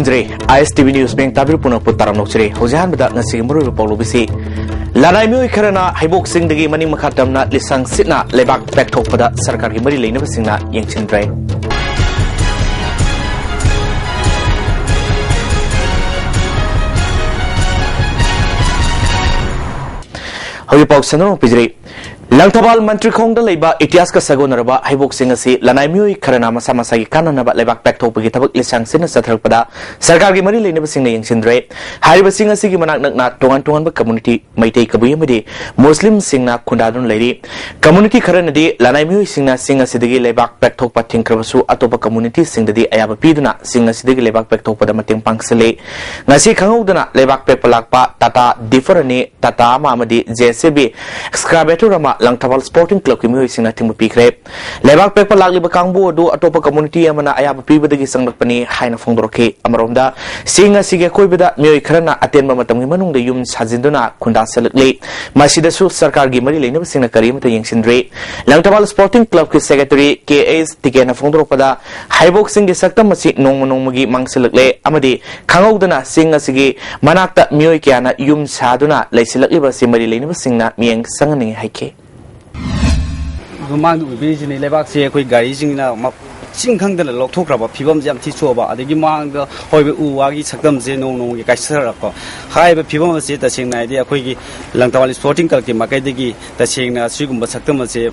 ꯊꯝꯖꯔꯦ ISTV news bank Tabir पुनः पुताराम नौचरे होजान बदा नसी मरुब पौलुबिसी लानाय मियोय खरना हाइबोक सिंगदगी मनिंग मखा तमना लिसांग सिटना लेबाक पेक्थोकपदा सरकारगी मरि लेनबसिंगना यंगचिनद्रे हौय पाउ सनो पिजरे लंगथबाल मंत्री खोंगदा लेबा इतिहास का सगोनरबा हाइबोक सिंगसी लनाय मियोय खरना मसा मसागी काननबा लेबाक पेक्थोकपगी थबक लिसांग सिटना सथरकपदा सरकारगी मरि लेनबसिंगना यंगचिनद्रे हारिबा सिंगसीगी मनाक नकना टोंगान टोंगानबा कम्युनिटी मैतै कबुयमदि मुस्लिम सिंगना खुंदादुन लेरि कम्युनिटी खरनदि लनाय मियोय सिंगना सिंगसीदगी लेबाक पेक्थोकपा थिंख्रबसु अतोपा कम्युनिटी सिंगदि अयाबा पीदुना सिंगसीदगी लेबाक पेक्थोकपदा मतेंग पांगसले ngasi khangudana lebak pepalakpa tata differani tata amadi JCB excavator ama langthabal sporting club ki miyoi singna thingbu pikre lebak pepalak liba kangbu adu atopa community amana ayaba pibadagi sanglakpani haina phongdoroke amaromda singa sige koibada miyoi kharana atenba matamgi manungda yum sajinduna khunda selakle masidasu sarkar gi mari leinaba singna karimata yengsinre langthabal sporting club ki secretary KS tikena phongdoropada haibok sing gi saktam masi nongmagi mangselakle amadi khangudana singa sige manakta miyoi kyana yum saduna laisilakliba simari leinaba singna miyeng sangani haike Mang ubijini lebak se koi gari jingna ma singkhangdana lokthokraba phibam jam thi choba adagi mang da hoibe uwagi sakdam je nong nong gi kaisara ko haiba phibam se ta singna ide akoi gi langtawali sporting club ki makai degi ta singna sigumba sakdam se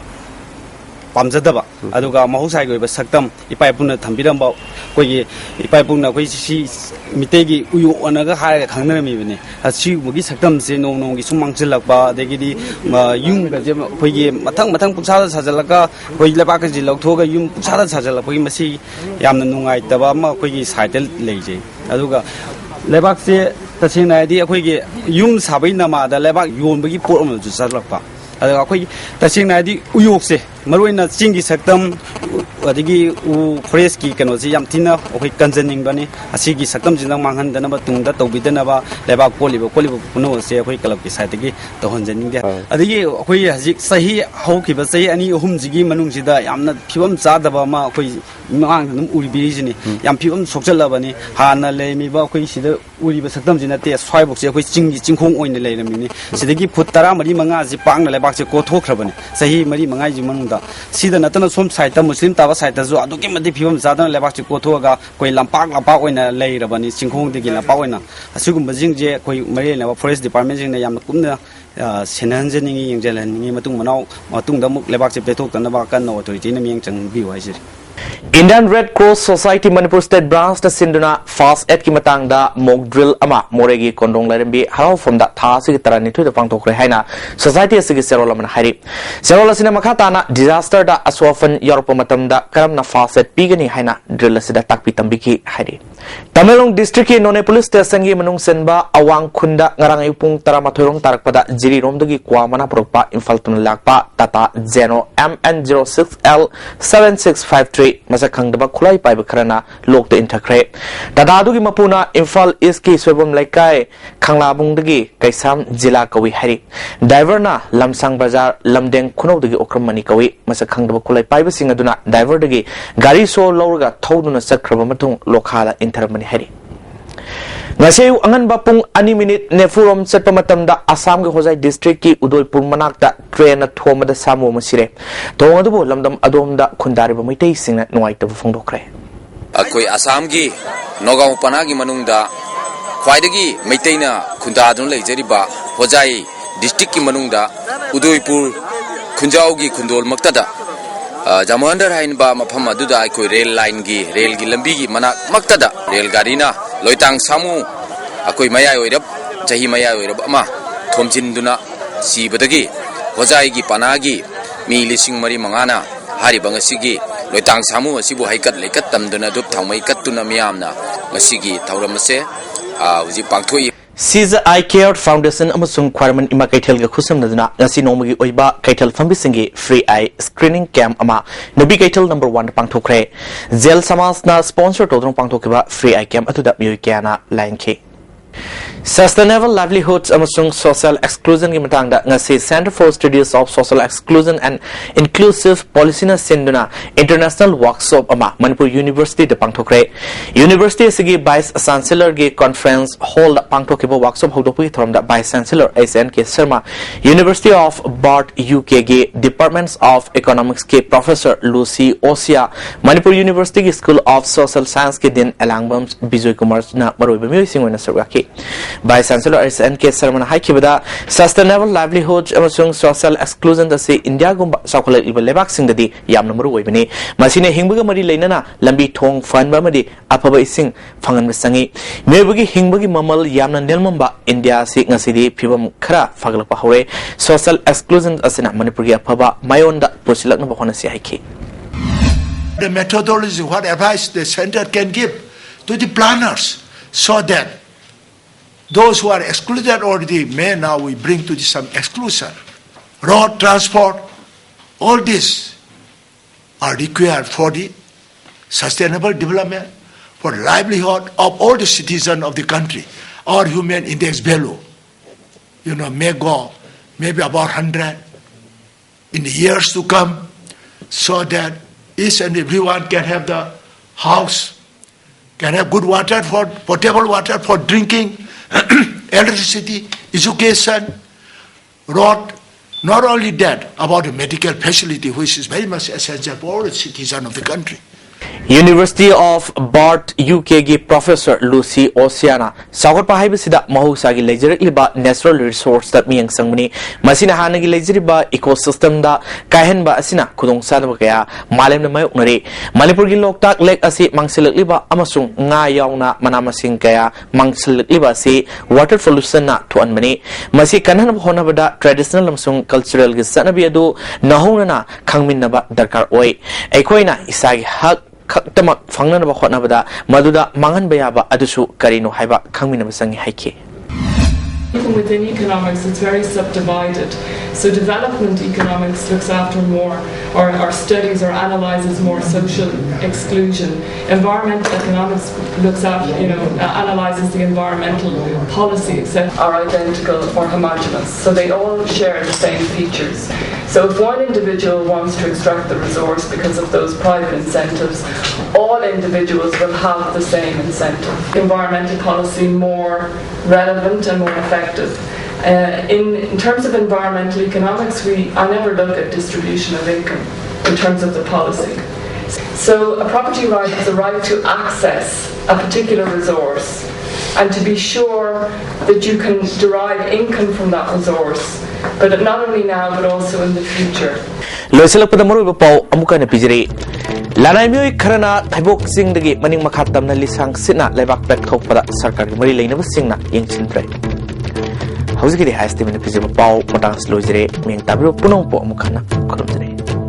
pamjadaba aduga mahusai goiba sakdam ipai punna thambiramba koi gi ipai punna koi si mitegi uyu onaga haiga khangnami bene asi mugi sakdam se nong nong gi sumang chilakba adagi di yung ga je koi gi mathang puksa sajalaka koi leba ka ji lokthoga yung puksa sajala koi masi yamna nungai taba ma koi gi cycle leije aduga lebak se tasina di koi gi yung sabai nama da lebak yonbagi pot am ju salakpa aduga koi tasina di uyok se maruina chingi sakdam adigi u forest ki kano ji yam thina okoi kanjaning bani asigi sakdam jinang manghan dana ba tungda tobidana ba leba polibo puno se okoi kalab ki side gi to honjaning de adigi okoi hajik sahi hauki ba sahi ani ohum jigi manung sida yamna phibam cha daba ma okoi mang num uri bi jini yam phibam sokjala bani hana lemi ba okoi sida uri ba sakdam jina te swai bok se okoi chingkhong oin leirami ni sidagi phut 10 5 ji pang na lebak se ko thokhrabani sahi 4 5 ji manung da sida natana som side ta muslim ta side ta zo aduki madi phibam zadana lebak chi kothoga koi lampak oina leirabani chingkhong degi lampak oina asugum bajing je koi mari na forest department jing na yamna kumna senanjeningi yengjelanningi matung da muk lebak chi pethok tan ba kan no authority na miang chang bi wai sir Indian Red Cross Society Manipur State Branch ta sinduna fast aid ki matang da mock drill ama moregi kondong larimbi harau from da tha sig tarani thu da pangthokre haina society asigi serola man hari serola sina makata na disaster da aswafan europe matam da karamna fast aid pigani haina drill asida takpi tambiki hari Tamelong district ki none police station gi manung senba awang khunda ngarang ipung 13 rong tarakpada jiri romdagi kwa mana prokpa infal tun lakpa tata zeno mn06l 7653 masakhang daba khulai pai bakhrana lokte inthakre tata du gi mapuna infal east ki swebom laikai khanglabung dagi kaisam jila kawi hari driver na lamsang bazar lamdeng khunau dagi okram mani kawi masakhang daba khulai pai basing aduna driver dagi gari so lawraga thoduna sakraba matung lokhala intharmani hari Ngasayu angan bapung 2 minute nefurom setpa matamda Assam ge Hojai district ki Udaipur manakta train na thomada samu masire thong adubo lamdam adomda khundari ba maitai singna nuaita bu phongdokre akoi Assam gi Nogam pana gi manungda khwaidagi maitaina khunda adun leijari ba Hojai district ki manungda Udaipur khunjau gi khundol maktada Jamandar hain ba mafam aduda akoi rail line gi rail gi lambi gi manak maktada rail gari na loitang samu akoi maya oirab jahi maya oirab ama thomjinduna sibadagi Hojai gi panagi mi lising mari mangana hari bangasigi loitang samu asibu haikat lekat tamduna dup thangmai kattuna miyamna ngasigi thauramase uji pangthoi Caesar I Care Foundation amasung Kwarman ima kaithel ga khusam naduna ngasi nomagi oiba kaithel fambi singi free eye screening camp ama nabi kaithel number 1 pangthokre zel samas na sponsor todrong pangthokiba free eye camp atuda miyoi kyana line ke Sustainable livelihoods amasung social exclusion gi matangda ngasi Center for Studies of Social Exclusion and Inclusive Policy na sinduna international workshop ama Manipur University de pangthokre. University sigi Vice Chancellor gi conference hall da pangthokibo workshop hodopui thomda Vice Chancellor SNK Sharma, University of Bath UK gi Departments of Economics ke Professor Lucy Osia, Manipur University gi School of Social Science ke din Elangbams Bijoy Kumar na maroiba mi singona sarwaki. Vice Chancellor SNK Sharma haikibada sustainable livelihoods amasung social exclusion da se India gumba sakolai ibal lebak singdadi yamna maroibani. Masine hingbuga mari leinana lambi thong fanba madi apaba ising fangan sangi. Mebugi hingbugi mamal yamna nelmamba India si ngasidi phibam khara faglakpa hore. Social exclusion asina Manipur gi apaba mayonda prosilakna bahona si haiki. The methodology, what advice the center can give to the planners so that those who are excluded already may now we bring to some exclusion. Road transport, all these are required for the sustainable development, for livelihood of all the citizens of the country. Our human index value, may go maybe about 100 in the years to come, so that each and everyone can have the house, can have good water for potable water for drinking, electricity, education, road. Not only that, about the medical facility, which is very much essential for all the citizens of the country. University of Bath UK gi Professor Lucy Oceana Sagar Pahibasida Mahusagi Legerikliba natural resource that miyang sangmani Masina Hanagi Legeriba ecosystem da Kahenba Asina Kudong Sadabakaya Malem Mayoknari Manipurgi Loktak Lake Asi Mangsilakliba Amasung Nga Yauna Manamasing Kaya Mangsilakliba si water pollution na tuan mani Masi Kanan Honabada traditional Lamsung cultural Gisanabiadu Nahona Kangminaba Darkar Oi Ekoina Isagi Hak Tamak Fangna Bahonabada, Maduda Mangan Bayaba Adusu Karino Haiba Kangmina Sangi Haiki. Even within economics, it's very subdivided. So development economics looks after more, or studies or analyzes more social exclusion. Environmental economics looks after, analyzes the environmental policy, except are identical or homogeneous. So they all share the same features. So if one individual wants to extract the resource because of those private incentives, all individuals will have the same incentive. Environmental policy more relevant and more effective. In terms of environmental economics, I never look at distribution of income in terms of the policy. So a property right has a right to access a particular resource and to be sure that you can derive income from that resource, but not only now but also in the future. Loisalakpada maruiba pau amukana pijiri Lanai mioi kharana thaibok singdagi maning makhatamna lisang sina lebak pek thokpada sarkar gi mari leinaba singna yengchintre How's it ISTV pau matang slow jere ming tabro punong po amukana khulum jere